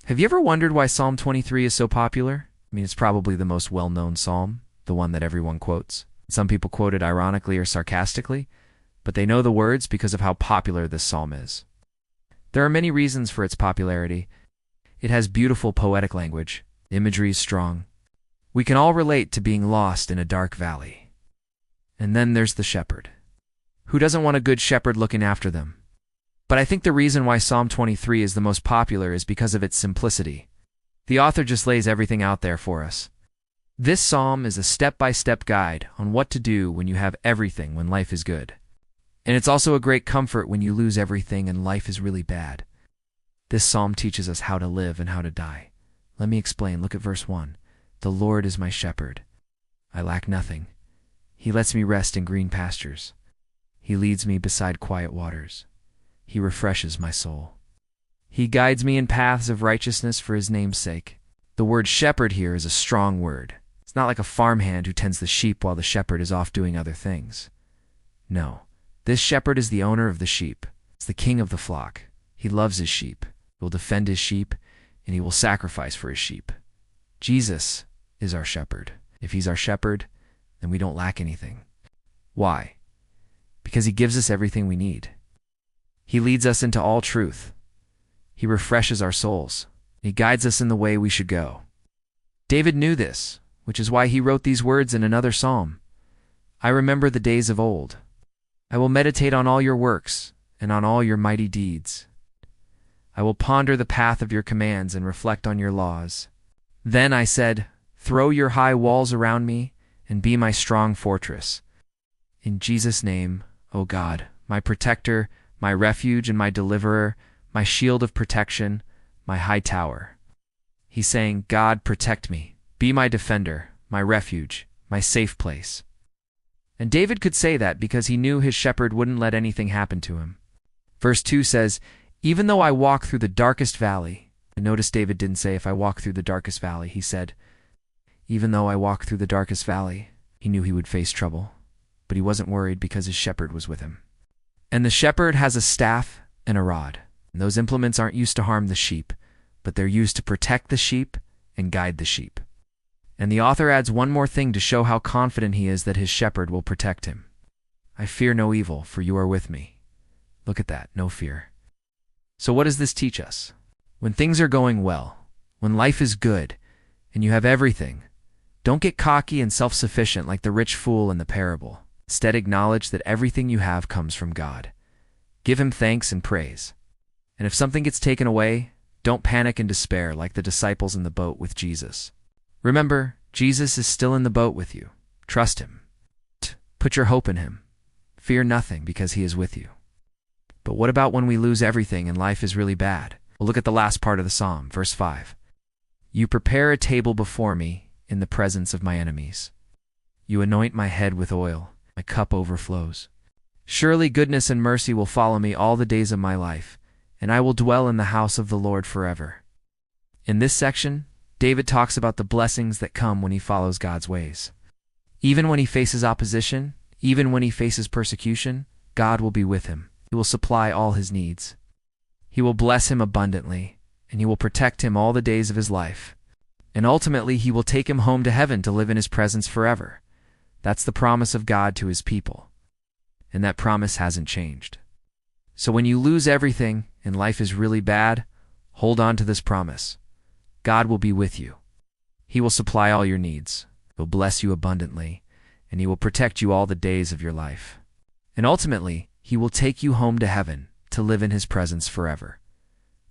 Have you ever wondered why Psalm 23 is so popular? I mean, it's probably the most well-known psalm, the one that everyone quotes. Some people quote it ironically or sarcastically, but they know the words because of how popular this psalm is. There are many reasons for its popularity. It has beautiful poetic language. The imagery is strong. We can all relate to being lost in a dark valley. And then there's the shepherd. Who doesn't want a good shepherd looking after them? But I think the reason why Psalm 23 is the most popular is because of its simplicity. The author just lays everything out there for us. This psalm is a step-by-step guide on what to do when you have everything when life is good. And it's also a great comfort when you lose everything and life is really bad. This psalm teaches us how to live and how to die. Let me explain. Look at verse 1. The Lord is my shepherd. I lack nothing. He lets me rest in green pastures. He leads me beside quiet waters. He refreshes my soul. He guides me in paths of righteousness for his name's sake. The word shepherd here is a strong word. It's not like a farmhand who tends the sheep while the shepherd is off doing other things. No, this shepherd is the owner of the sheep. It's the king of the flock. He loves his sheep. He will defend his sheep, and he will sacrifice for his sheep. Jesus is our shepherd. If he's our shepherd, then we don't lack anything. Why? Because he gives us everything we need. He leads us into all truth. He refreshes our souls. He guides us in the way we should go. David knew this, which is why he wrote these words in another psalm. I remember the days of old. I will meditate on all your works and on all your mighty deeds. I will ponder the path of your commands and reflect on your laws. Then I said, throw your high walls around me and be my strong fortress. In Jesus' name, O God, my protector, my refuge and my deliverer, my shield of protection, my high tower. He's saying, God, protect me. Be my defender, my refuge, my safe place. And David could say that because he knew his shepherd wouldn't let anything happen to him. Verse 2 says, even though I walk through the darkest valley, and notice David didn't say if I walk through the darkest valley, he said, even though I walk through the darkest valley, he knew he would face trouble, but he wasn't worried because his shepherd was with him. And the shepherd has a staff and a rod. And those implements aren't used to harm the sheep, but they're used to protect the sheep and guide the sheep. And the author adds one more thing to show how confident he is that his shepherd will protect him. I fear no evil, for you are with me. Look at that, no fear. So what does this teach us? When things are going well, when life is good, and you have everything, don't get cocky and self-sufficient like the rich fool in the parable. Instead, acknowledge that everything you have comes from God. Give him thanks and praise. And if something gets taken away, don't panic and despair like the disciples in the boat with Jesus. Remember, Jesus is still in the boat with you. Trust him. Put your hope in him. Fear nothing because he is with you. But what about when we lose everything and life is really bad? Well, look at the last part of the psalm, verse 5. You prepare a table before me in the presence of my enemies. You anoint my head with oil. My cup overflows. Surely goodness and mercy will follow me all the days of my life, and I will dwell in the house of the Lord forever. In this section, David talks about the blessings that come when he follows God's ways. Even when he faces opposition, even when he faces persecution, God will be with him. He will supply all his needs. He will bless him abundantly, and he will protect him all the days of his life. And ultimately, he will take him home to heaven to live in his presence forever. That's the promise of God to his people. And that promise hasn't changed. So when you lose everything and life is really bad, hold on to this promise. God will be with you. He will supply all your needs. He'll bless you abundantly, and he will protect you all the days of your life. And ultimately, he will take you home to heaven to live in his presence forever.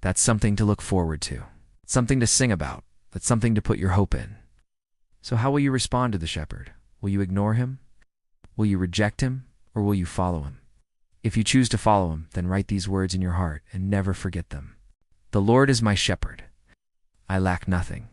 That's something to look forward to. Something to sing about. That's something to put your hope in. So how will you respond to the shepherd? Will you ignore him? Will you reject him? Or will you follow him? If you choose to follow him, then write these words in your heart and never forget them. The Lord is my shepherd. I lack nothing.